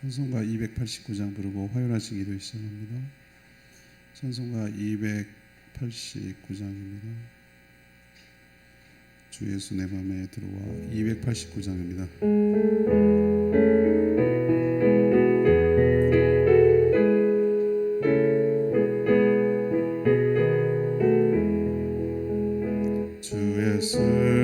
찬송가 289장 부르고 화요일아침 기도 시작합니다. 찬송가 289장입니다. 주 예수 내 맘에 들어와 289장입니다. 주 예수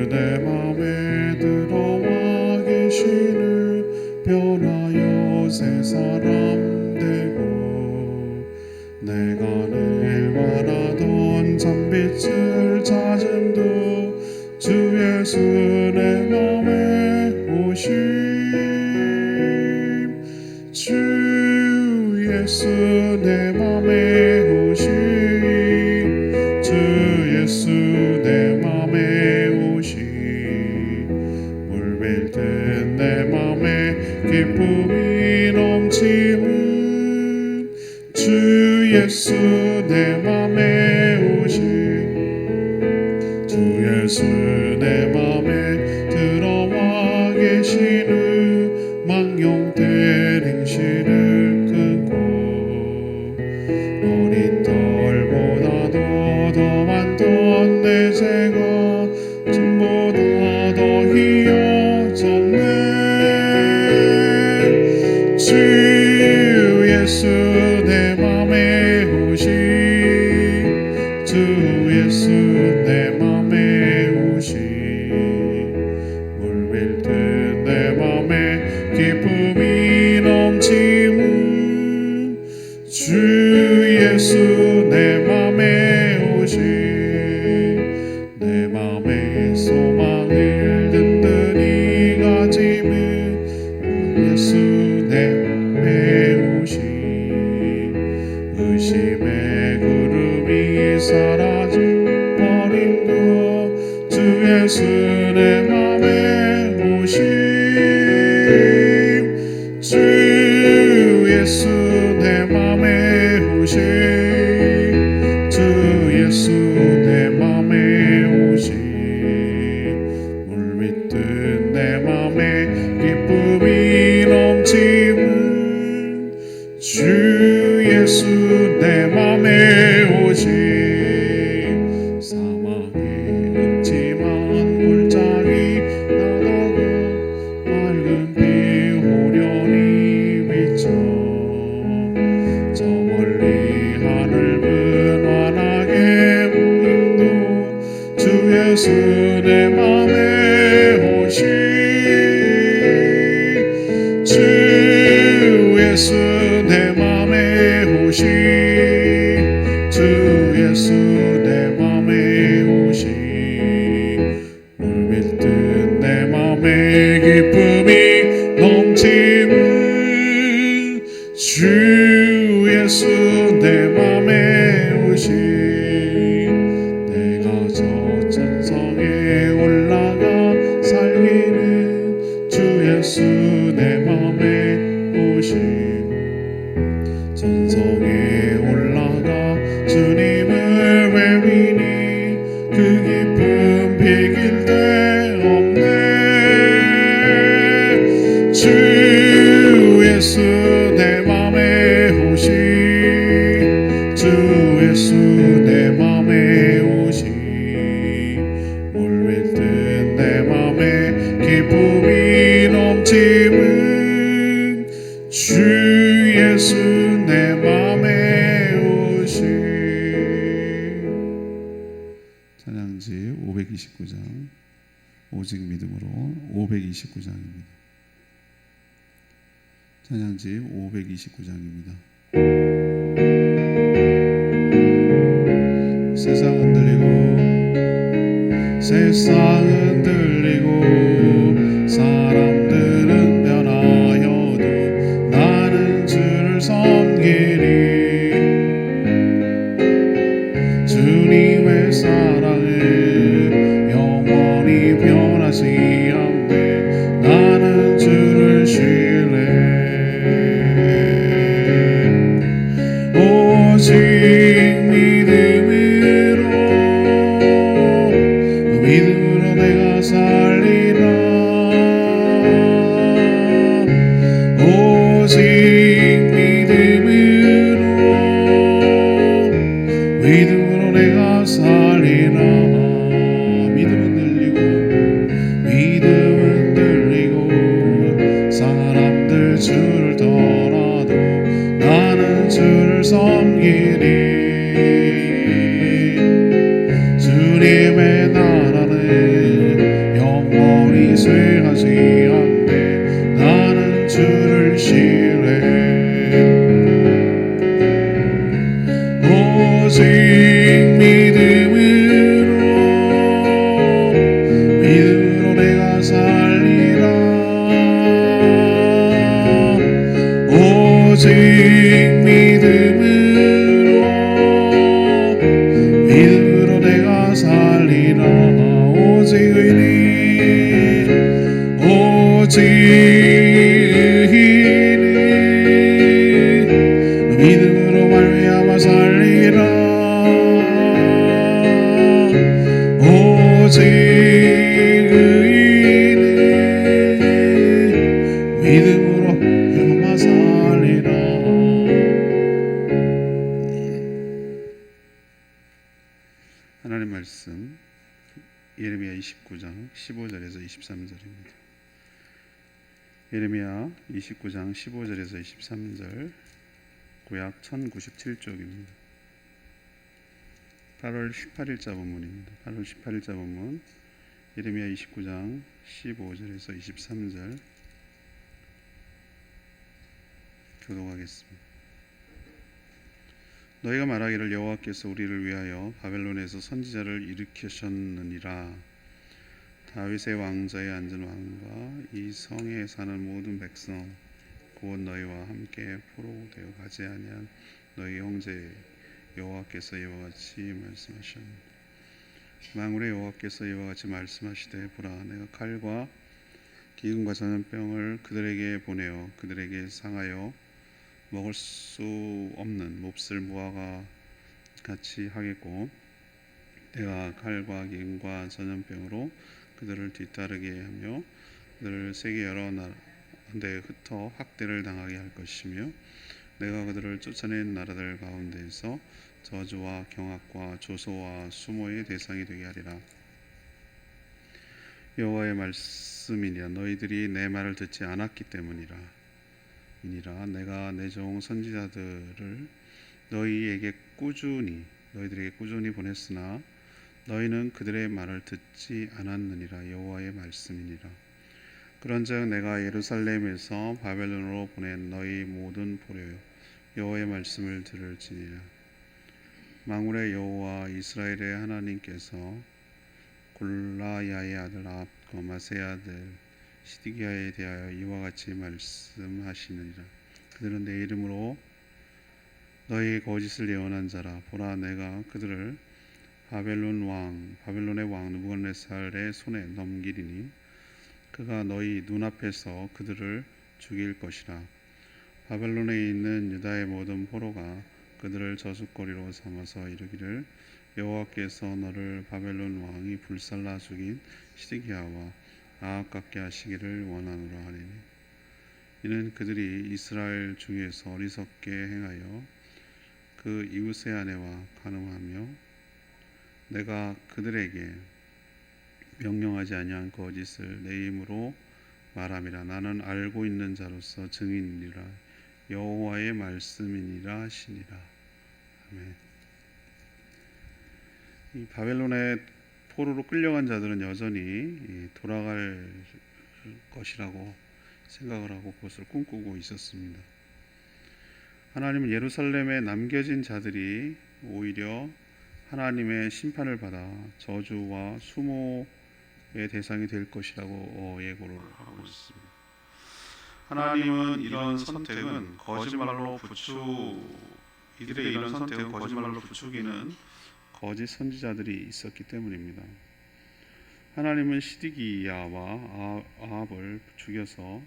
내 맘에 들어와 계시는 변하여 새 사람 되고 내가 늘 바라던 참빛을 찾음도 주 예수 내 맘에 오심 주 예수 내 맘에 오심 주 예수 내 맘에 오심 물밀 듯 내 맘에 기쁨이 넘치는 주 예수 내 맘에 오심 주 예수 내 맘에 들어와 계시는 망령된 행실을 끊고 어린 떨보다도 더 많던 내 죄가 전보다 더 희어졌네 주 예수 내 맘에 오심 주 예수 내 맘에 오심 물밀 듯 내 맘에 기쁨이 넘치는 주 예수 내 맘에 오심 내 맘에 소망을 든든히 가지면 예수 내 맘에 오심 의심의 구름이 사라져버림도 주 예수 내 맘에 오심 주 예수 내 맘에 오심 주 예수 내 맘에 오심 물밀 듯 내 맘에 기쁨이 넘치는 주 예수 내 맘에 오심 사망의 음침한 골짜기 나다가 맑은 비 호련히 비쳐 저 멀리 하늘은 환하게 보임도 주 예수 내 맘에 오심 주 예수 내 맘에 오심 주 예수 내 맘에 오심 물밀 듯 내 맘에 기쁨이 넘치는 주 예수 내 맘에 오심 내가 저 천성에 올라가 살기는 주 예수 내 맘에 오심 천성에 올라가 주님을 외미니 그 기쁨 비길 데 없네 주 예수 내 맘에 오심 주 예수 내 맘에 오심 물밀 듯 내 맘에 기쁨이 넘치는 주 예수 내 맘에 오심 찬양지 529장 오직 믿음으로 529장입니다. 찬양지 529장입니다. 세상은 들리고 사람들은 변하여도 나는 주를 섬기리 주님의 사랑은 영원히 변하지 않네 나는 주를 신뢰 오직 믿음으로 내가 살리라 오직 믿음으로 내가 살리라. 믿음은 들리고 믿음은 들리고 사람들 주를 떠나도 나는 주를 섬기리. 주님의 나라는 영원히 쇠하지 않네. 나는 주를 신뢰해. 오직 믿음으로 내가 살리라. 오직 믿음으로 내가 살리라. 오직 의인 오직 의인 믿음으로 말미암아 살리라. 오직 의인은 믿음으로 말미암아 살리라. 하나님 말씀 예레미야 29장 15절에서 23절입니다. 예레미야 29장 15절에서 23절 구약 1097쪽입니다. 8월 18일자 본문입니다. 8월 18일자 본문 예레미야 29장 15절에서 23절 교독하겠습니다. 너희가 말하기를 여호와께서 우리를 위하여 바벨론에서 선지자를 일으키셨느니라. 다윗의 왕좌에 앉은 왕과 이 성에 사는 모든 백성 곧 너희와 함께 포로되어 가지 아니한 너희 형제 여호와께서 이와 같이 말씀하셨느니라. 만군의 여호와께서 이와 같이 말씀하시되 보라 내가 칼과 기근과 전염병을 그들에게 보내어 그들에게 상하여 먹을 수 없는 몹쓸 무화과 같이 하겠고 내가 칼과 기근과 전염병으로 그들을 뒤따르게 하며 그들을 세계 여러 나라에 흩어 학대를 당하게 할 것이며 내가 그들을 쫓아낸 나라들 가운데에서 저주와 경악과 조소와 수모의 대상이 되게 하리라. 여호와의 말씀이니라. 너희들이 내 말을 듣지 않았기 때문이라. 내가 내 종 선지자들을 너희들에게 꾸준히 보냈으나 너희는 그들의 말을 듣지 않았느니라. 여호와의 말씀이니라. 그런즉 내가 예루살렘에서 바벨론으로 보낸 너희 모든 포로여 여호와의 말씀을 들을지니라. 만군의 여호와 이스라엘의 하나님께서 골라야의 아들 아합과 마세의 아들 시드기야에 대하여 이와 같이 말씀하시느니라. 그들은 내 이름으로 너희의 거짓을 예언한 자라. 보라 내가 그들을 바벨론의 왕 느부갓네살의 손에 넘기리니 그가 너희 눈앞에서 그들을 죽일 것이라. 바벨론에 있는 유다의 모든 포로가 그들을 저주거리로 삼아서 이르기를 여호와께서 너를 바벨론 왕이 불살라 죽인 시드기야와 아합 같게 하시기를 원하노라 하리니 이는 그들이 이스라엘 중에서 어리석게 행하여 그 이웃의 아내와 간음하며 내가 그들에게 명령하지 아니한 거짓을 내 힘으로 말함이라. 나는 알고 있는 자로서 증인이라. 여호와의 말씀이니라 하시니라. 아멘. 이 바벨론의 포로로 끌려간 자들은 여전히 돌아갈 것이라고 생각을 하고 그것을 꿈꾸고 있었습니다. 하나님은 예루살렘에 남겨진 자들이 오히려 하나님의 심판을 받아 저주와 수모의 대상이 될 것이라고 예고를 하고 있습니다. 하나님은 이런 선택은 이들의 이런 선택은 거짓말로 부추기는 거짓 선지자들이 있었기 때문입니다. 하나님은 시드기야와 아합을 죽여서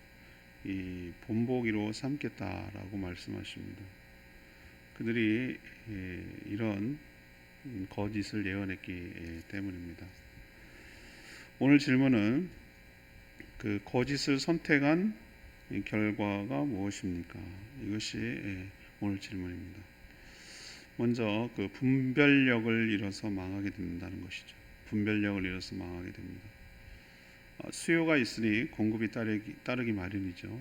이 본보기로 삼겠다라고 말씀하십니다. 그들이 이런 거짓을 예언했기 때문입니다. 오늘 질문은 그 거짓을 선택한 결과가 무엇입니까? 이것이 오늘 질문입니다. 먼저 그 분별력을 잃어서 망하게 된다는 것이죠. 분별력을 잃어서 망하게 됩니다. 수요가 있으니 공급이 따르기 마련이죠.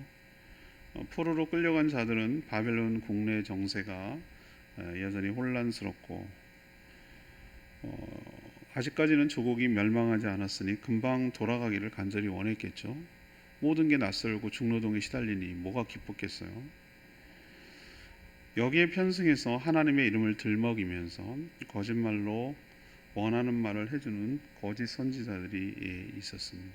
포로로 끌려간 자들은 바벨론 국내 정세가 여전히 혼란스럽고 아직까지는 조국이 멸망하지 않았으니 금방 돌아가기를 간절히 원했겠죠. 모든 게 낯설고 중노동에 시달리니 뭐가 기뻤겠어요. 여기에 편승해서 하나님의 이름을 들먹이면서 거짓말로 원하는 말을 해주는 거짓 선지자들이 있었습니다.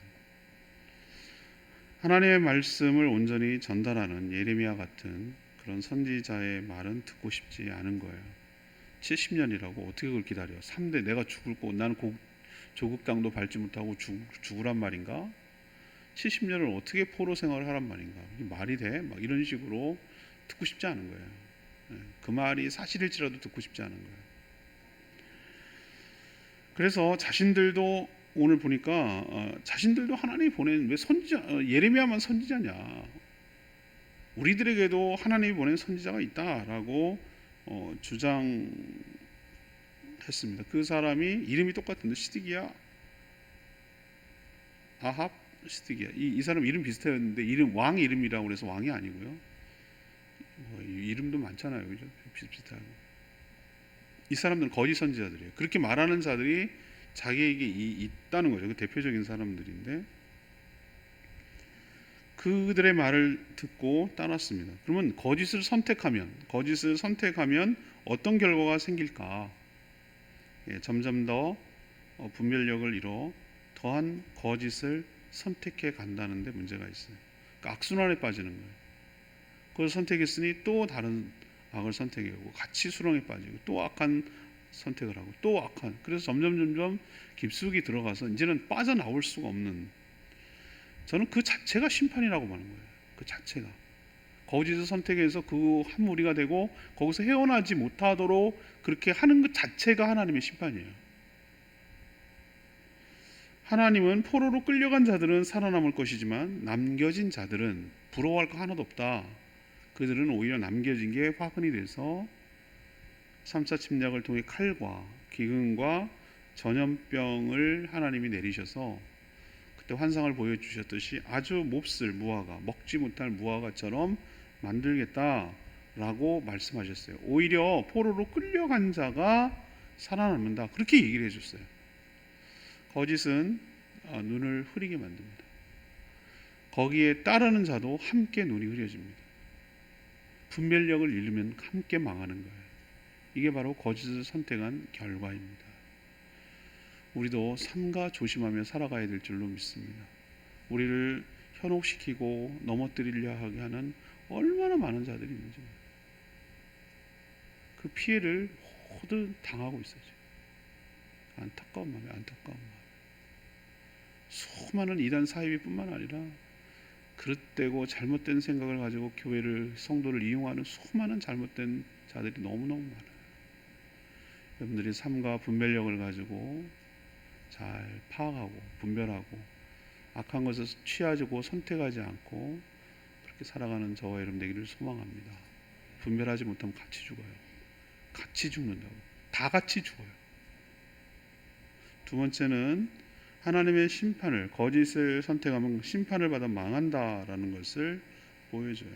하나님의 말씀을 온전히 전달하는 예레미야 같은 그런 선지자의 말은 듣고 싶지 않은 거예요. 70년이라고 어떻게 그걸 기다려? 3대 내가 죽을 거 나는 조국 땅도 밟지 못하고 죽으란 말인가? 70년을 어떻게 포로 생활을 하란 말인가? 이게 말이 돼? 막 이런 식으로 듣고 싶지 않은 거예요. 그 말이 사실일지라도 듣고 싶지 않은 거예요. 그래서 자신들도 오늘 보니까 자신들도 하나님이 보낸 왜 선지자 예레미야만 선지자냐? 우리들에게도 하나님이 보낸 선지자가 있다라고 주장했습니다. 그 사람이 이름이 똑같은데 시드기야, 아합, 시드기야. 이 사람 이름 비슷했는데 이름 왕 이름이라고 그래서 왕이 아니고요. 이름도 많잖아요, 그죠? 비슷비슷하고. 이 사람들은 거짓 선지자들이에요. 그렇게 말하는 자들이 자기에게 있다는 거죠. 그 대표적인 사람들인데 그들의 말을 듣고 따랐습니다. 그러면 거짓을 선택하면 어떤 결과가 생길까? 점점 더 분별력을 잃어 더한 거짓을 선택해 간다는데 문제가 있어요. 그러니까 악순환에 빠지는 거예요. 그걸 선택했으니 또 다른 악을 선택하고 같이 수렁에 빠지고 또 악한 선택을 하고 또 악한, 그래서 점점 깊숙이 들어가서 이제는 빠져나올 수가 없는, 저는 그 자체가 심판이라고 보는 거예요. 그 자체가 거짓을 선택해서 그 한 무리가 되고 거기서 헤어나지 못하도록 그렇게 하는 것 자체가 하나님의 심판이에요. 하나님은 포로로 끌려간 자들은 살아남을 것이지만 남겨진 자들은 부러워할 거 하나도 없다. 그들은 오히려 남겨진 게 화근이 돼서 3차 침략을 통해 칼과 기근과 전염병을 하나님이 내리셔서 그때 환상을 보여주셨듯이 아주 몹쓸 무화과, 먹지 못할 무화과처럼 만들겠다라고 말씀하셨어요. 오히려 포로로 끌려간 자가 살아남는다, 그렇게 얘기를 해줬어요. 거짓은 눈을 흐리게 만듭니다. 거기에 따르는 자도 함께 눈이 흐려집니다. 분별력을 잃으면 함께 망하는 거예요. 이게 바로 거짓을 선택한 결과입니다. 우리도 삼가 조심하며 살아가야 될 줄로 믿습니다. 우리를 현혹시키고 넘어뜨리려 하게 하는 얼마나 많은 자들이 있는지, 그 피해를 모두 당하고 있어요. 안타까운 마음에 안타까운 마음. 수많은 이단 사이비뿐만 아니라 그릇되고 잘못된 생각을 가지고 교회를, 성도를 이용하는 수많은 잘못된 자들이 너무너무 많아요. 여러분들이 삶과 분별력을 가지고 잘 파악하고 분별하고 악한 것을 취하고 선택하지 않고 그렇게 살아가는 저와 여러분 되기를 소망합니다. 분별하지 못하면 같이 죽어요. 같이 죽는다고. 다 같이 죽어요. 두 번째는 하나님의 심판을, 거짓을 선택하면 심판을 받아 망한다라는 것을 보여줘요.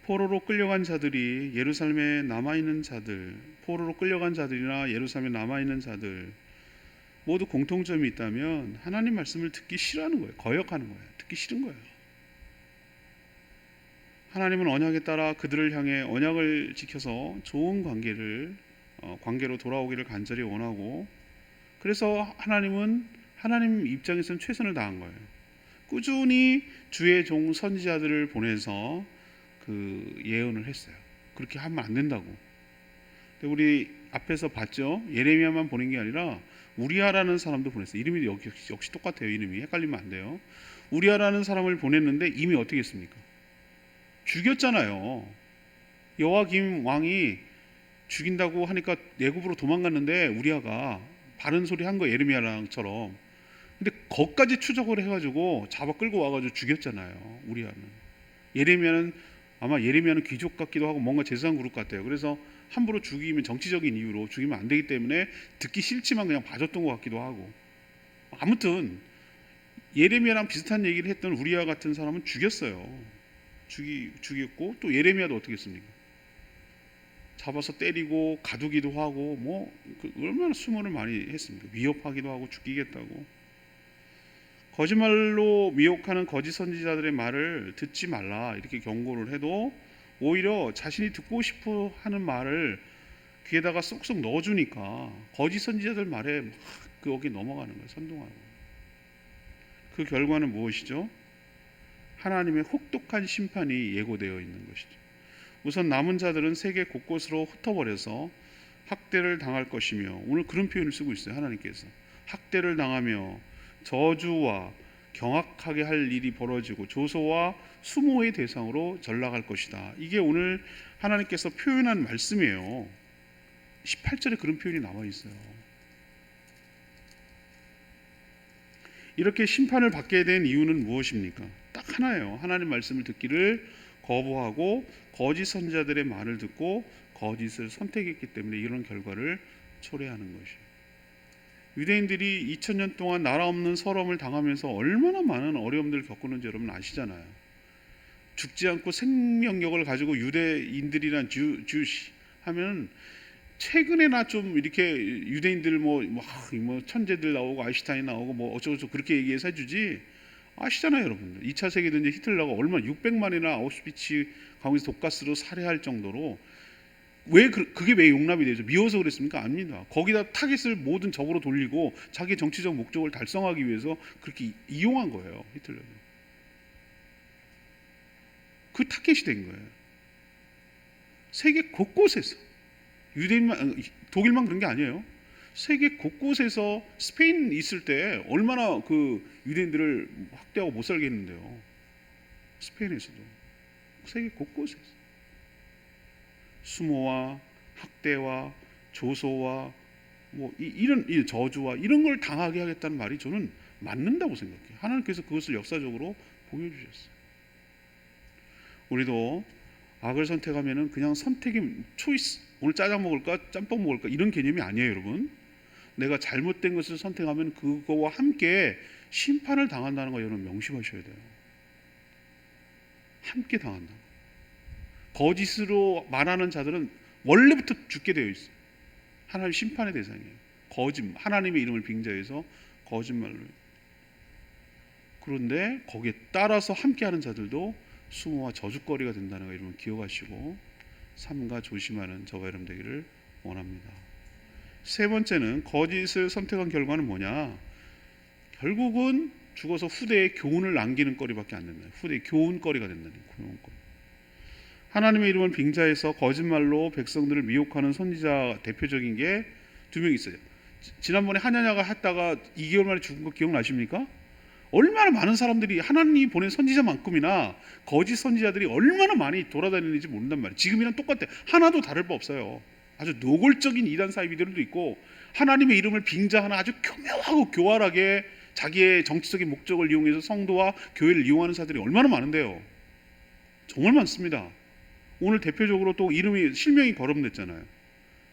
포로로 끌려간 자들이 예루살렘에 남아있는 자들, 포로로 끌려간 자들이나 예루살렘에 남아있는 자들 모두 공통점이 있다면 하나님 말씀을 듣기 싫어하는 거예요. 거역하는 거예요. 듣기 싫은 거예요. 하나님은 언약에 따라 그들을 향해 언약을 지켜서 좋은 관계로 돌아오기를 간절히 원하고, 그래서 하나님은 하나님 입장에서는 최선을 다한 거예요. 꾸준히 주의 종 선지자들을 보내서 그 예언을 했어요. 그렇게 하면 안 된다고. 근데 우리 앞에서 봤죠. 예레미야만 보낸 게 아니라 우리아라는 사람도 보냈어요. 이름이 역시 똑같아요. 이름이 헷갈리면 안 돼요. 우리아라는 사람을 보냈는데 이미 어떻게 했습니까? 죽였잖아요. 여호와김 왕이 죽인다고 하니까 내굽으로 도망갔는데 우리아가 바른 소리 한 거, 예레미야랑처럼. 근데 거기까지 추적을 해가지고 잡아 끌고 와가지고 죽였잖아요. 우리아는. 예레미야는 아마 예레미야는 귀족 같기도 하고 뭔가 제사장 그룹 같아요. 그래서 함부로 죽이면 정치적인 이유로 죽이면 안 되기 때문에 듣기 싫지만 그냥 봐줬던 것 같기도 하고. 아무튼 예레미야랑 비슷한 얘기를 했던 우리야 같은 사람은 죽였어요. 죽였고 또 예레미야도 어떻게 했습니까? 잡아서 때리고 가두기도 하고 얼마나 수모를 많이 했습니까? 위협하기도 하고 죽이겠다고. 거짓말로 미혹하는 거짓 선지자들의 말을 듣지 말라 이렇게 경고를 해도 오히려 자신이 듣고 싶어 하는 말을 귀에다가 쏙쏙 넣어주니까 거짓 선지자들 말에 막 거기 넘어가는 거예요. 선동하고. 그 결과는 무엇이죠? 하나님의 혹독한 심판이 예고되어 있는 것이죠. 우선 남은 자들은 세계 곳곳으로 흩어버려서 학대를 당할 것이며, 오늘 그런 표현을 쓰고 있어요. 하나님께서 학대를 당하며 저주와 경악하게 할 일이 벌어지고 조소와 수모의 대상으로 전락할 것이다. 이게 오늘 하나님께서 표현한 말씀이에요. 18절에 그런 표현이 나와 있어요. 이렇게 심판을 받게 된 이유는 무엇입니까? 딱 하나예요. 하나님 말씀을 듣기를 거부하고 거짓 선지자들의 말을 듣고 거짓을 선택했기 때문에 이런 결과를 초래하는 것이에요. 유대인들이 2000년 동안 나라 없는 서름을 당하면서 얼마나 많은 어려움들을 겪었는지 여러분 아시잖아요. 죽지 않고 생명력을 가지고 유대인들이란 주시 하면 최근에나 좀 이렇게 유대인들 뭐 천재들 나오고 아인슈타인 나오고 뭐 어쩌고저쩌고 그렇게 얘기해서 해주지, 아시잖아요 여러분들. 2차 세계대전 히틀러가 얼마나 600만이나 아우슈비츠 강에서 독가스로 살해할 정도로, 그게 왜 용납이 되죠? 미워서 그랬습니까? 아닙니다. 거기다 타깃을 모든 적으로 돌리고 자기 정치적 목적을 달성하기 위해서 그렇게 이용한 거예요. 히틀러는. 그 타깃이 된 거예요. 세계 곳곳에서, 독일만 그런 게 아니에요. 세계 곳곳에서 스페인 있을 때 얼마나 그 유대인들을 학대하고 못 살게 했는데요. 스페인에서도 세계 곳곳에서 수모와 학대와 조소와 이런 저주와 이런 걸 당하게 하겠다는 말이 저는 맞는다고 생각해요. 하나님께서 그것을 역사적으로 보여주셨어요. 우리도 악을 선택하면은 그냥 선택이 초이스, 오늘 짜장 먹을까 짬뽕 먹을까 이런 개념이 아니에요 여러분. 내가 잘못된 것을 선택하면 그거와 함께 심판을 당한다는 거 여러분 명심하셔야 돼요. 함께 당한다. 거짓으로 말하는 자들은 원래부터 죽게 되어 있어요. 하나님 심판의 대상이에요. 하나님의 이름을 빙자해서 거짓말로. 그런데 거기에 따라서 함께하는 자들도 수모와 저주거리가 된다는 거 여러분 기억하시고 삼가 조심하는 저와 여러분 되기를 원합니다. 세 번째는 거짓을 선택한 결과는 뭐냐? 결국은 죽어서 후대에 교훈을 남기는 거리밖에 안 된다. 후대에 교훈거리가 된다는 교훈거리. 하나님의 이름을 빙자해서 거짓말로 백성들을 미혹하는 선지자 대표적인 게 두 명 있어요. 지난번에 하냐냐가 했다가 2개월 만에 죽은 거 기억나십니까? 얼마나 많은 사람들이 하나님이 보낸 선지자만큼이나 거짓 선지자들이 얼마나 많이 돌아다니는지 모른단 말이에요. 지금이랑 똑같아. 하나도 다를 바 없어요. 아주 노골적인 이단 사이비들도 있고 하나님의 이름을 빙자하는 아주 교묘하고 교활하게 자기의 정치적인 목적을 이용해서 성도와 교회를 이용하는 사람들이 얼마나 많은데요. 정말 많습니다. 오늘 대표적으로 또 이름이 실명이 거론됐잖아요.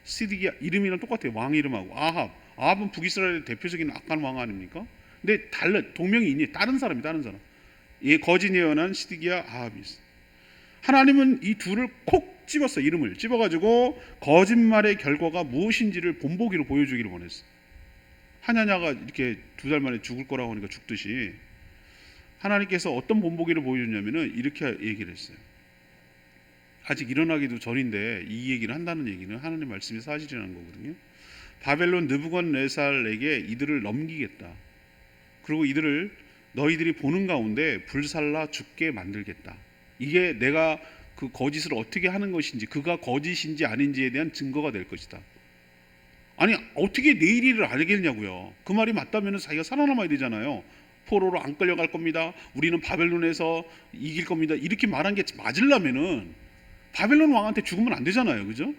시드기야 이름이랑 똑같아요. 왕 이름하고 아합은 북이스라엘의 대표적인 악한 왕 아닙니까? 근데 동명이 있니? 다른 사람. 거짓 예언한 시드기야 아합이 있어. 하나님은 이 둘을 콕 집었어. 이름을 집어가지고 거짓말의 결과가 무엇인지를 본보기로 보여주기를 원했어. 하냐냐가 이렇게 2달 만에 죽을 거라고 하니까 죽듯이 하나님께서 어떤 본보기를 보여줬냐면은 이렇게 얘기를 했어요. 아직 일어나기도 전인데 이 얘기를 한다는 얘기는 하나님 말씀이 사실이라는 거거든요. 바벨론 느부갓네살에게 이들을 넘기겠다. 그리고 이들을 너희들이 보는 가운데 불살라 죽게 만들겠다. 이게 내가 그 거짓을 어떻게 하는 것인지, 그가 거짓인지 아닌지에 대한 증거가 될 것이다. 아니 어떻게 내일을 알겠냐고요. 그 말이 맞다면 자기가 살아남아야 되잖아요. 포로로 안 끌려갈 겁니다. 우리는 바벨론에서 이길 겁니다. 이렇게 말한 게 맞으려면은 바벨론 왕한테 죽으면 안 되잖아요. 그죠?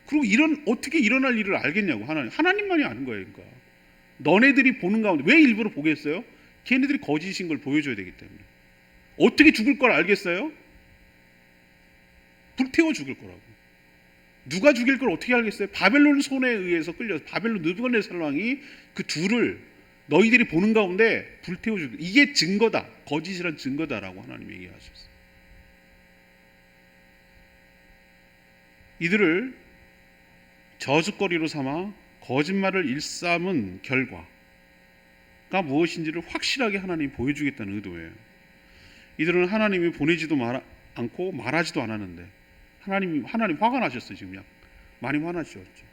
그리고 어떻게 일어날 일을 알겠냐고. 하나님만이 아는 거예요. 그러니까 너네들이 보는 가운데 왜 일부러 보게 했어요? 걔네들이 거짓인 걸 보여줘야 되기 때문에. 어떻게 죽을 걸 알겠어요? 불태워 죽을 거라고. 누가 죽일 걸 어떻게 알겠어요? 바벨론 손에 의해서 끌려서 바벨론 느부갓네살 왕이 그 둘을 너희들이 보는 가운데 불태워 죽일, 이게 증거다, 거짓이란 증거다라고 하나님 얘기하셨어요. 이들을 저주거리로 삼아 거짓말을 일삼은 결과가 무엇인지를 확실하게 하나님이 보여주겠다는 의도예요. 이들은 하나님이 보내지도 않고 말하지도 않았는데 하나님 화가 나셨어요. 지금 많이 화나셨죠.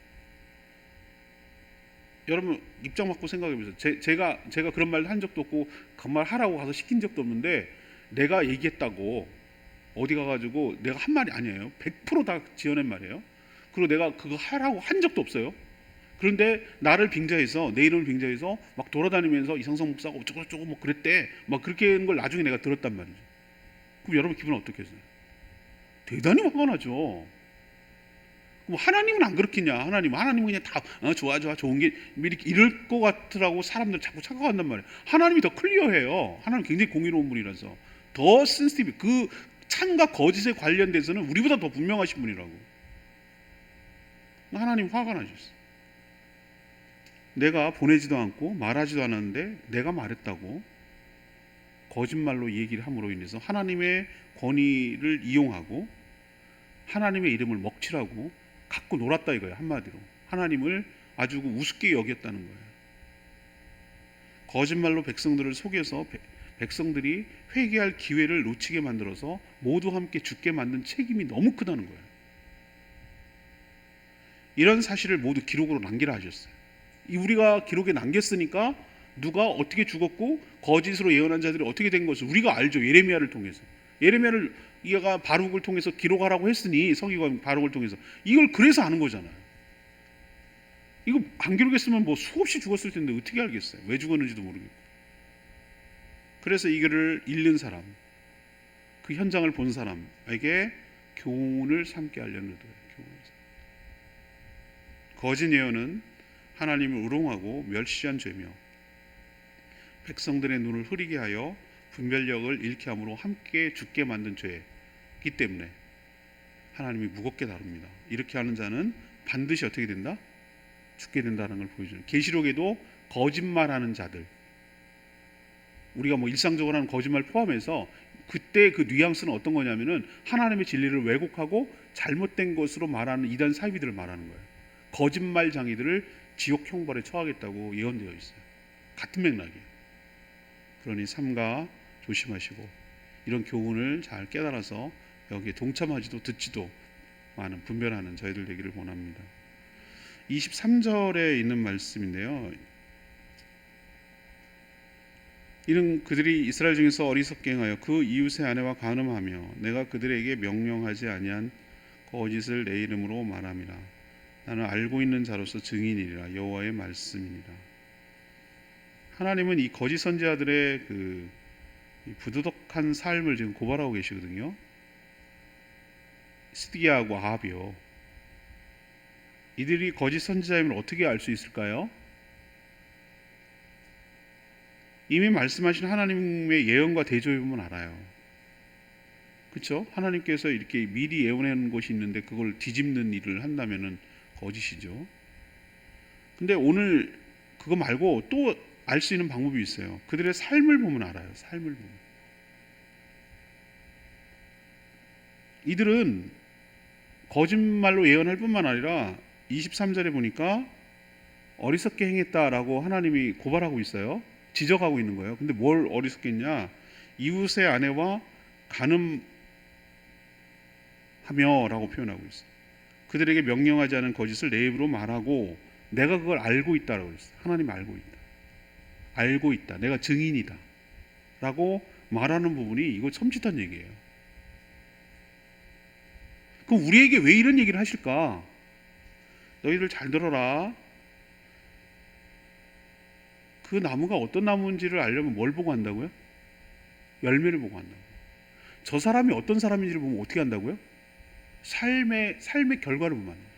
여러분 입장 바꾸고 생각해보세요. 제가 그런 말 한 적도 없고 그 말 하라고 가서 시킨 적도 없는데 내가 얘기했다고 어디 가가지고 내가 한 말이 아니에요. 100% 다 지어낸 말이에요. 그리고 내가 그거 하라고 한 적도 없어요. 그런데 나를 빙자해서, 내 이름을 빙자해서 막 돌아다니면서 이상성 목사가 어쩌고저쩌고 뭐 그랬대, 막 그렇게 하는 걸 나중에 내가 들었단 말이죠. 그럼 여러분 기분은 어떻겠어요? 대단히 화가 나죠. 그럼 하나님은 안 그렇겠냐? 하나님은 그냥 다 좋아 좋은 게 이럴 것 같으라고 사람들 자꾸 착각한단 말이에요. 하나님이 더 클리어해요. 하나님 굉장히 공의로운 분이라서 더 센시티브, 그 참과 거짓에 관련돼서는 우리보다 더 분명하신 분이라고. 하나님 화가 나셨어요. 내가 보내지도 않고 말하지도 않았는데 내가 말했다고 거짓말로 얘기를 함으로 인해서 하나님의 권위를 이용하고 하나님의 이름을 먹칠하고 갖고 놀았다 이거예요. 한마디로 하나님을 아주 우습게 여겼다는 거예요. 거짓말로 백성들을 속여서 백성들이 회개할 기회를 놓치게 만들어서 모두 함께 죽게 만든 책임이 너무 크다는 거예요. 이런 사실을 모두 기록으로 남기라 하셨어요. 우리가 기록에 남겼으니까 누가 어떻게 죽었고 거짓으로 예언한 자들이 어떻게 된 것을 우리가 알죠. 예레미야를 통해서. 예레미야를 이가 바룩을 통해서 기록하라고 했으니, 서기관 바룩을 통해서 이걸 그래서 아는 거잖아요. 이거 안 기록했으면 뭐 수없이 죽었을 텐데 어떻게 알겠어요? 왜 죽었는지도 모르겠고. 그래서 이 글을 읽는 사람, 그 현장을 본 사람에게 교훈을 삼게 하려는 의도예요. 거짓 예언은 하나님을 우롱하고 멸시한 죄며 백성들의 눈을 흐리게 하여 분별력을 잃게 함으로 함께 죽게 만든 죄이기 때문에 하나님이 무겁게 다룹니다. 이렇게 하는 자는 반드시 어떻게 된다? 죽게 된다는 걸 보여주는. 계시록에도 거짓말하는 자들, 우리가 뭐 일상적으로 하는 거짓말 포함해서 그때 그 뉘앙스는 어떤 거냐면은 하나님의 진리를 왜곡하고 잘못된 것으로 말하는 이단 사이비들을 말하는 거예요. 거짓말 장이들을 지옥 형벌에 처하겠다고 예언되어 있어요. 같은 맥락이에요. 그러니 삼가 조심하시고 이런 교훈을 잘 깨달아서 여기에 동참하지도 듣지도 많은 분별하는 저희들 되기를 원합니다. 23절에 있는 말씀인데요. 이는 그들이 이스라엘 중에서 어리석게 행하여 그 이웃의 아내와 간음하며 내가 그들에게 명령하지 아니한 거짓을 내 이름으로 말함이라. 나는 알고 있는 자로서 증인이라. 여호와의 말씀이니라. 하나님은 이 거짓 선지자들의 그 부도덕한 삶을 지금 고발하고 계시거든요. 시드기야하고 아합이요. 이들이 거짓 선지자임을 어떻게 알 수 있을까요? 이미 말씀하신 하나님의 예언과 대조해 보면 알아요. 그렇죠? 하나님께서 이렇게 미리 예언하는 것이 있는데 그걸 뒤집는 일을 한다면은 거짓이죠. 근데 오늘 그거 말고 또 알 수 있는 방법이 있어요. 그들의 삶을 보면 알아요. 삶을 보면. 이들은 거짓말로 예언할 뿐만 아니라 23절에 보니까 어리석게 행했다라고 하나님이 고발하고 있어요. 지적하고 있는 거예요. 근데 뭘 어리석겠냐? 이웃의 아내와 간음하며 라고 표현하고 있어요. 그들에게 명령하지 않은 거짓을 내 입으로 말하고 내가 그걸 알고 있다라고 했어요. 하나님 알고 있다. 알고 있다. 내가 증인이다. 라고 말하는 부분이 이거 섬찟한 얘기예요. 그럼 우리에게 왜 이런 얘기를 하실까? 너희들 잘 들어라. 그 나무가 어떤 나무인지를 알려면 뭘 보고 한다고요? 열매를 보고 한다고요. 저 사람이 어떤 사람인지를 보면 어떻게 한다고요? 삶의 결과를 보면 합니다.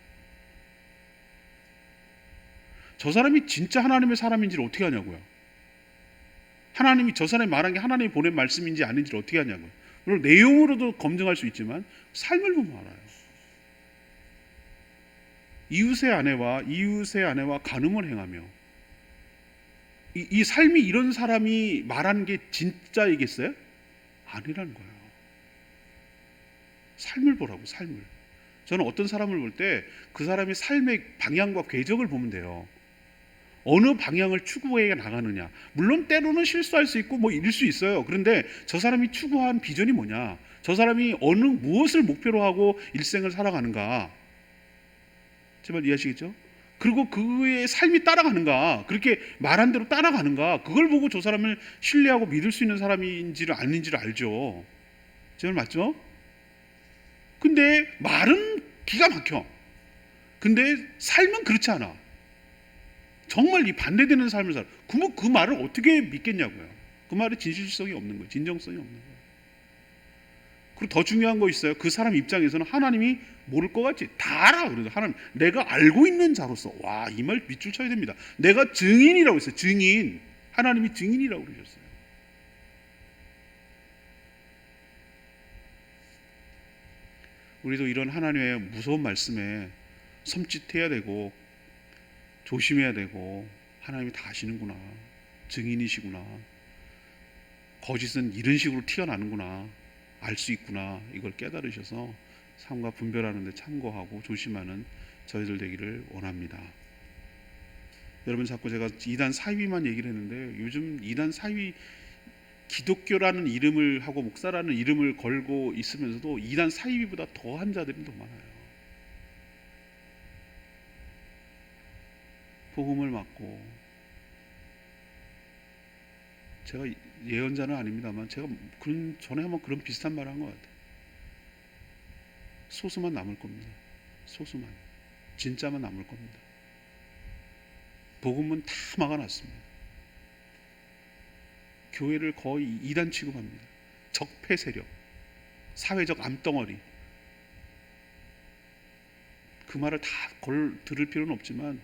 저 사람이 진짜 하나님의 사람인지를 어떻게 하냐고요? 하나님이 저 사람이 말한 게 하나님이 보낸 말씀인지 아닌지를 어떻게 하냐고요? 물론 내용으로도 검증할 수 있지만 삶을 보면 알아요. 이웃의 아내와 간음을 행하며, 이 삶이 이런 사람이 말하는 게 진짜이겠어요? 아니라는 거예요. 삶을 보라고, 삶을. 저는 어떤 사람을 볼 때 그 사람의 삶의 방향과 궤적을 보면 돼요. 어느 방향을 추구해 나가느냐. 물론 때로는 실수할 수 있고 뭐 이럴 수 있어요. 그런데 저 사람이 추구한 비전이 뭐냐, 저 사람이 무엇을 목표로 하고 일생을 살아가는가, 제발 이해하시겠죠? 그리고 그의 삶이 따라가는가, 그렇게 말한 대로 따라가는가, 그걸 보고 저 사람을 신뢰하고 믿을 수 있는 사람인지를 아닌지를 알죠. 제 말 맞죠? 근데 말은 기가 막혀. 근데 삶은 그렇지 않아. 정말 이 반대되는 삶을 살아. 그러면 그 말을 어떻게 믿겠냐고요. 그 말에 진실성이 없는 거예요. 진정성이 없는 거예요. 그리고 더 중요한 거 있어요. 그 사람 입장에서는 하나님이 모를 것 같지? 다 알아. 그래도 하나님, 내가 알고 있는 자로서, 와, 이 말 밑줄 쳐야 됩니다. 내가 증인이라고 했어요. 증인. 하나님이 증인이라고 그러셨어요. 우리도 이런 하나님의 무서운 말씀에 섬찟해야 되고 조심해야 되고, 하나님이 다 아시는구나, 증인이시구나, 거짓은 이런 식으로 튀어나오는구나, 알 수 있구나, 이걸 깨달으셔서 삶과 분별하는 데 참고하고 조심하는 저희들 되기를 원합니다. 여러분, 자꾸 제가 이단 사위만 얘기를 했는데, 요즘 이단 사위, 기독교라는 이름을 하고 목사라는 이름을 걸고 있으면서도 이단 사위보다 더한 자들이 더 많아요. 복음을 맞고, 제가 예언자는 아닙니다만 제가 전에 한번 그런 비슷한 말을 한 것 같아요. 소수만 남을 겁니다. 소수만, 진짜만 남을 겁니다. 복음은 다 막아놨습니다. 교회를 거의 이단 취급합니다. 적폐 세력, 사회적 암덩어리. 그 말을 다 들을 필요는 없지만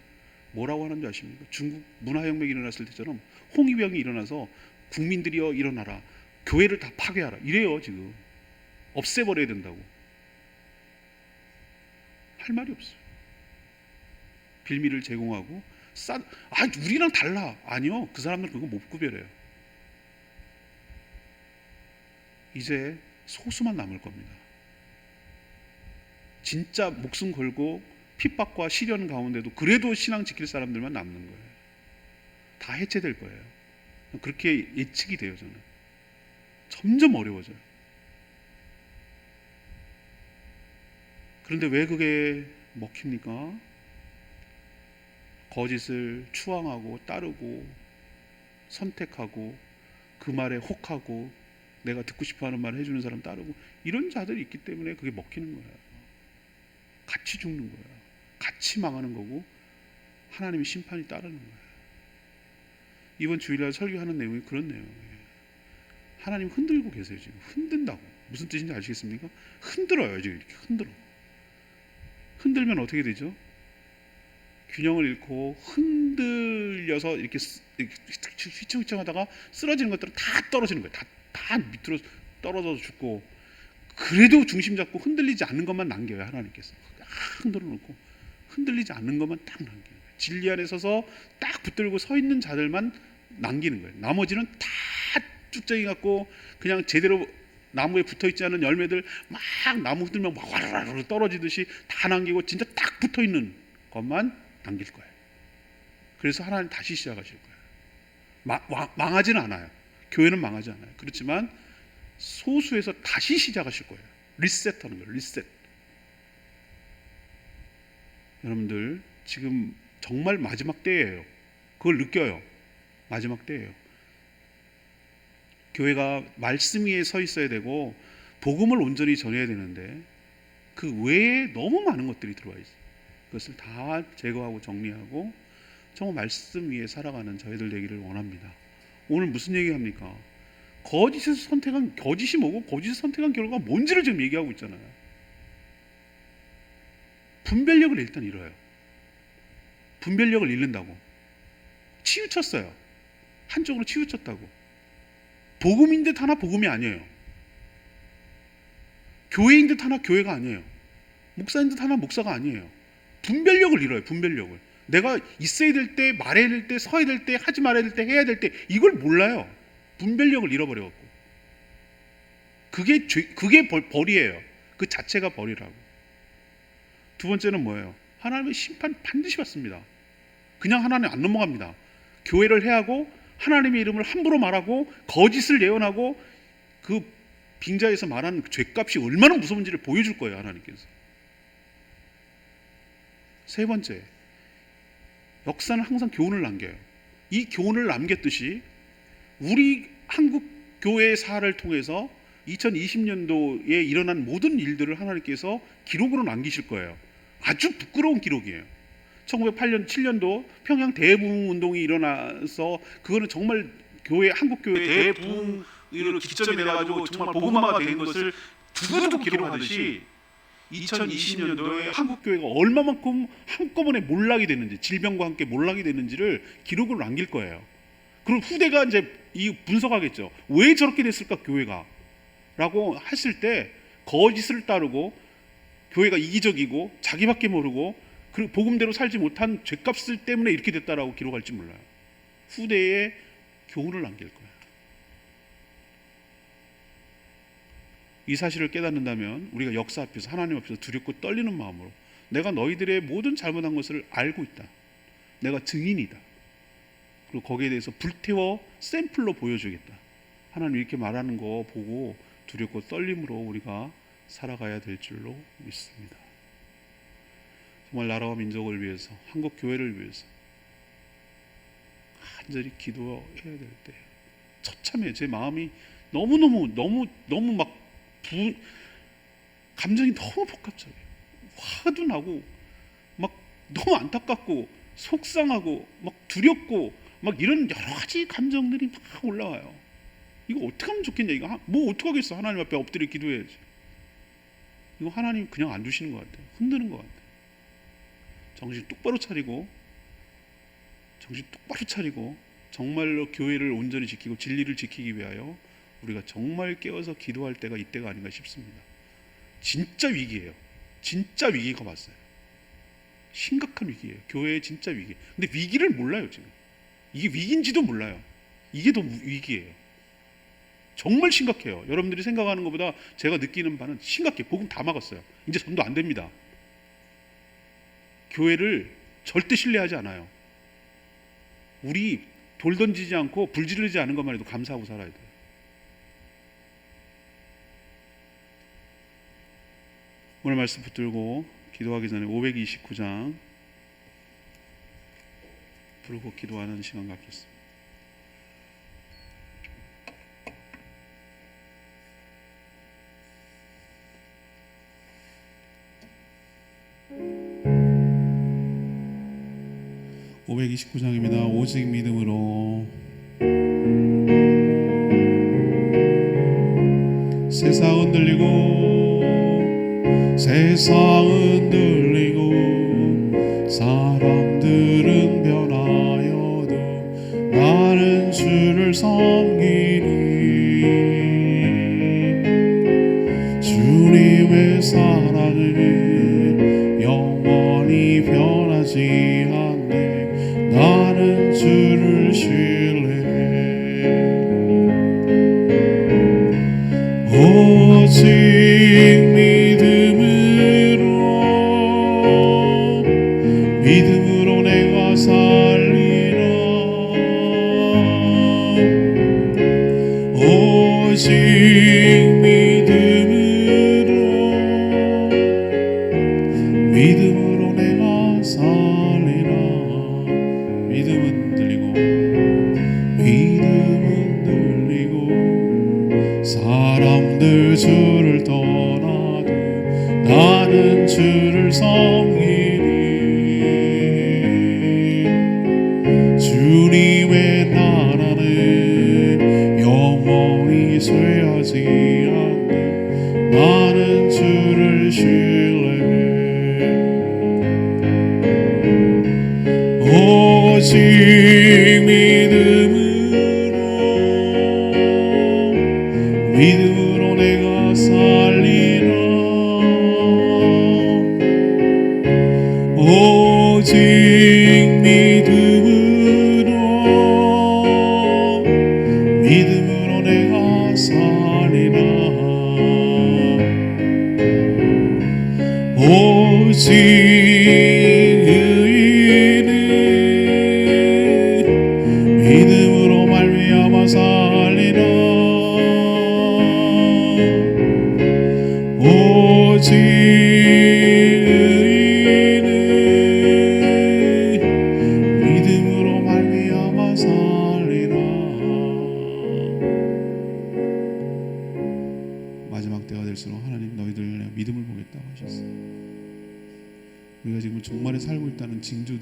뭐라고 하는 줄 아십니까? 중국 문화혁명이 일어났을 때처럼 홍위병이 일어나서 국민들이여 일어나라, 교회를 다 파괴하라, 이래요. 지금 없애버려야 된다고. 할 말이 없어요. 빌미를 제공하고 우리랑 달라. 아니요, 그 사람들은 그거 못 구별해요. 이제 소수만 남을 겁니다. 진짜 목숨 걸고 핍박과 시련 가운데도 그래도 신앙 지킬 사람들만 남는 거예요. 다 해체될 거예요. 그렇게 예측이 돼요. 저는 점점 어려워져요. 그런데 왜 그게 먹힙니까? 거짓을 추앙하고 따르고 선택하고 그 말에 혹하고 내가 듣고 싶어하는 말을 해주는 사람 따르고, 이런 자들이 있기 때문에 그게 먹히는 거예요. 같이 죽는 거예요. 같이 망하는 거고, 하나님의 심판이 따르는 거예요. 이번 주일날 설교하는 내용이 그런 내용이에요. 하나님 흔들고 계세요. 지금 흔든다고. 무슨 뜻인지 아시겠습니까? 흔들어요. 지금 이렇게 흔들면 어떻게 되죠? 균형을 잃고 흔들려서 이렇게 휘청휘청하다가 쓰러지는 것들은 다 떨어지는 거예요. 다 밑으로 떨어져서 죽고, 그래도 중심 잡고 흔들리지 않는 것만 남겨요. 하나님께서 흔들어 놓고 흔들리지 않는 것만 딱 남기는 거예요. 진리 안에 서서 딱 붙들고 서 있는 자들만 남기는 거예요. 나머지는 다 쭉정이 갖고 그냥 제대로 나무에 붙어있지 않은 열매들 막 나무 흔들면 막 와르르 떨어지듯이 다 남기고, 진짜 딱 붙어있는 것만 남길 거예요. 그래서 하나님 다시 시작하실 거예요. 망하지는 않아요. 교회는 망하지 않아요. 그렇지만 소수에서 다시 시작하실 거예요. 리셋하는 거예요. 리셋. 여러분들, 지금 정말 마지막 때예요. 그걸 느껴요. 마지막 때예요. 교회가 말씀 위에 서 있어야 되고 복음을 온전히 전해야 되는데, 그 외에 너무 많은 것들이 들어와 있어요. 그것을 다 제거하고 정리하고 정말 말씀 위에 살아가는 저희들 되기를 원합니다. 오늘 무슨 얘기합니까? 거짓이 뭐고 거짓을 선택한 결과가 뭔지를 지금 얘기하고 있잖아요. 분별력을 일단 잃어요. 분별력을 잃는다고. 치우쳤어요. 한쪽으로 치우쳤다고. 복음인 듯 하나 복음이 아니에요. 교회인 듯 하나 교회가 아니에요. 목사인 듯 하나 목사가 아니에요. 분별력을 잃어요. 분별력을. 내가 있어야 될 때, 말해야 될 때, 서야 될 때, 하지 말아야 될 때, 해야 될 때 이걸 몰라요. 분별력을 잃어버려갖고. 그게 벌이에요. 그 자체가 벌이라고. 두 번째는 뭐예요? 하나님의 심판 반드시 받습니다. 그냥 하나님 안 넘어갑니다. 교회를 해하고 하나님의 이름을 함부로 말하고 거짓을 예언하고 그 빙자에서 말하는 죄값이 얼마나 무서운지를 보여줄 거예요. 하나님께서. 세 번째, 역사는 항상 교훈을 남겨요. 이 교훈을 남겼듯이 우리 한국 교회의 사를 통해서 2020년도에 일어난 모든 일들을 하나님께서 기록으로 남기실 거예요. 아주 부끄러운 기록이에요. 1908년 7년도 평양 대부흥 운동이 일어나서 그거는 정말 한국 교회 대부흥으로 기점이 돼가지고 정말 복음화가 된 것을 두고두고 기록하듯이 2020년도에 한국 교회가 얼마만큼 한꺼번에 몰락이 됐는지, 질병과 함께 몰락이 됐는지를 기록으로 남길 거예요. 그럼 후대가 이제 이 분석하겠죠. 왜 저렇게 됐을까 교회가? 라고 했을 때 거짓을 따르고 교회가 이기적이고 자기밖에 모르고 그 복음대로 살지 못한 죄값을 때문에 이렇게 됐다라고 기록할지 몰라요. 후대에 교훈을 남길 거예요. 이 사실을 깨닫는다면 우리가 역사 앞에서 하나님 앞에서 두렵고 떨리는 마음으로 내가 너희들의 모든 잘못한 것을 알고 있다. 내가 증인이다. 그리고 거기에 대해서 불태워 샘플로 보여주겠다. 하나님 이렇게 말하는 거 보고 두렵고 떨림으로 우리가 살아가야 될 줄로 믿습니다. 정말 나라와 민족을 위해서, 한국 교회를 위해서 간절히 기도해야 될 때 처참해요. 제 마음이 너무 막 감정이 너무 복합적이에요. 화도 나고 막 너무 안타깝고 속상하고 막 두렵고 막 이런 여러 가지 감정들이 막 올라와요. 이거 어떻게 하면 좋겠냐. 이거 뭐 어떻게 하겠어. 하나님 앞에 엎드려 기도해야지. 이거 하나님 그냥 안 두시는 것 같아요. 흔드는 것 같아요. 정신 똑바로 차리고 정말로 교회를 온전히 지키고 진리를 지키기 위하여 우리가 정말 깨어서 기도할 때가 이때가 아닌가 싶습니다. 진짜 위기예요. 진짜 위기가 왔어요. 심각한 위기예요. 교회의 진짜 위기. 근데 위기를 몰라요. 지금 이게 위기인지도 몰라요. 이게 더 위기예요. 정말 심각해요. 여러분들이 생각하는 것보다 제가 느끼는 바는 심각해요. 복음 다 막았어요. 이제 전도 안 됩니다. 교회를 절대 신뢰하지 않아요. 우리 돌 던지지 않고 불 지르지 않은 것만 해도 감사하고 살아야 돼요. 오늘 말씀 붙들고 기도하기 전에 529장 부르고 기도하는 시간 갖겠습니다. (529장입니다) 오직 믿음으로 세상 흔들리고 사람들은 변하여도 나는 주를 섬기리. 주님의 사랑은 영원히 변하지 않네. 나는 주를 신뢰해. 오직 믿음으로 내가 살리라. 오직 믿음으로 내가 살리라. 믿음은 들리고 사람들 주를 떠나도 나는 주를 섬기리. 주님의 나라는 영원히 쇠하지 않네. 나는 주를 신뢰해. 오직 믿음으로 내가 살리라.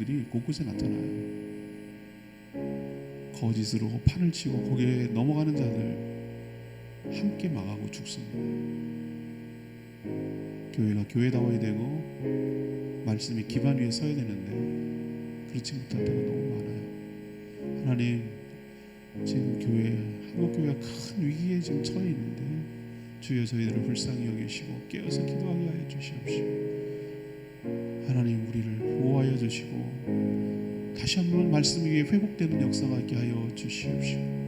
인물들이 곳곳에 나타나요. 거짓으로 판을 치고 거기에 넘어가는 자들 함께 망하고 죽습니다. 교회가 교회다워야 되고 말씀이 기반 위에 서야 되는데 그렇지 못할 때가 너무 많아요. 하나님, 지금 교회, 한국교회가 큰 위기에 지금 처해 있는데 주여 저희들을 불쌍히 여기시고 깨어서 기도하게 하여 주시옵시고, 하나님 우리를 보호하여 주시고 다시 한번 말씀 위에 회복되는 역사가 있게 하여 주시옵시고,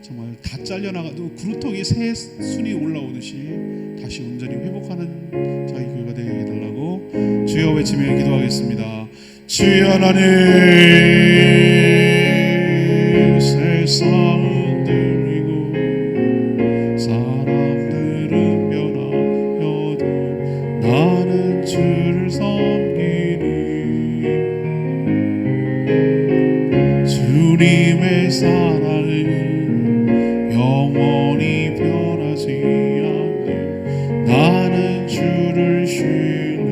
정말 다 잘려나가도 그루터기에 새 순이 올라오듯이 다시 온전히 회복하는 저희 교회가 되게 해달라고 주여 외치며 기도하겠습니다. 주여 하나님, 세상은 들리고 사람들은 변하여도 나는 주를 섬기니 주님의 사랑은 영원히 변하지 않네. 나는 주를 신뢰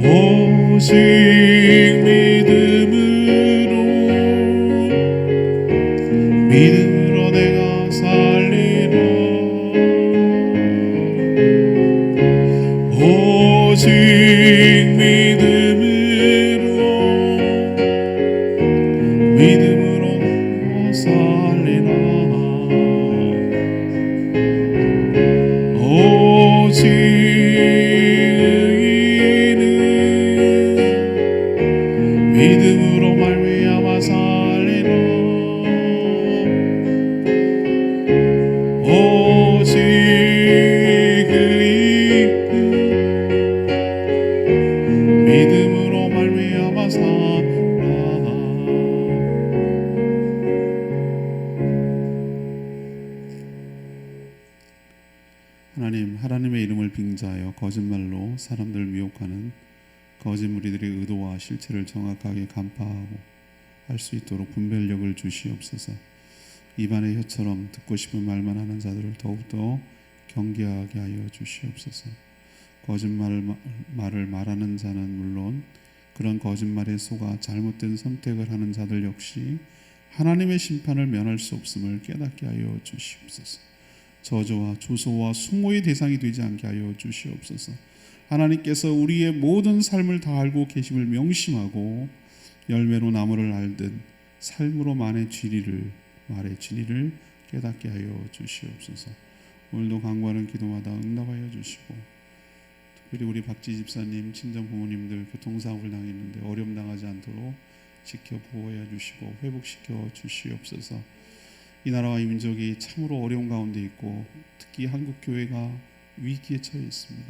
오직 믿음으로 내가 살리라. 오직 믿음으로 내가 살리라. 오직 의인은 믿음으로 말미암아 살리라. 오직 의인은 믿음으로 말미암아 살리라. 하나님, 하나님의 이름을 빙자하여 거짓말로 사람들을 미혹하는 거짓 무리들의 의도와 실체를 정확하게 간파하고 할 수 있도록 분별력을 주시옵소서. 입안의 혀처럼 듣고 싶은 말만 하는 자들을 더욱더 경계하게 하여 주시옵소서. 거짓말을 말하는 자는 물론 그런 거짓말에 속아 잘못된 선택을 하는 자들 역시 하나님의 심판을 면할 수 없음을 깨닫게 하여 주시옵소서. 저주와 조소와 수모의 대상이 되지 않게 하여 주시옵소서. 하나님께서 우리의 모든 삶을 다 알고 계심을 명심하고 열매로 나무를 알듯 삶으로 말의 진리를 깨닫게 하여 주시옵소서. 오늘도 간구하는 기도마다 응답하여 주시고, 특별히 우리 박지 집사님 친정 부모님들 교통사고를 당했는데 어려움 당하지 않도록 지켜 보호해 주시고 회복시켜 주시옵소서. 이 나라와 이 민족이 참으로 어려운 가운데 있고 특히 한국 교회가 위기에 처해 있습니다.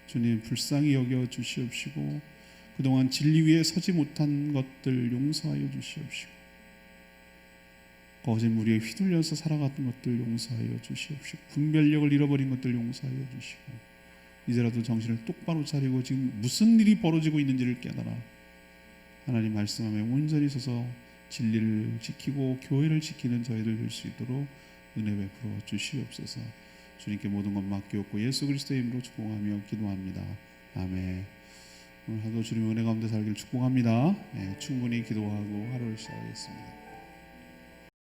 주님, 불쌍히 여겨 주시옵시고 그동안 진리 위에 서지 못한 것들 용서하여 주시옵시고 거짓 무리에 휘둘려서 살아갔던 것들 용서하여 주시옵시고 분별력을 잃어버린 것들 용서하여 주시고 이제라도 정신을 똑바로 차리고 지금 무슨 일이 벌어지고 있는지를 깨달아 하나님 말씀하며 온전히 서서 진리를 지키고 교회를 지키는 저희들 될 수 있도록 은혜 베풀어 주시옵소서. 주님께 모든 것 맡기옵고 예수 그리스도의 이름으로 축복하며 기도합니다. 아멘. 오늘 하루 주님 은혜 가운데 살기를 축복합니다. 충분히 기도하고 하루를 시작하겠습니다.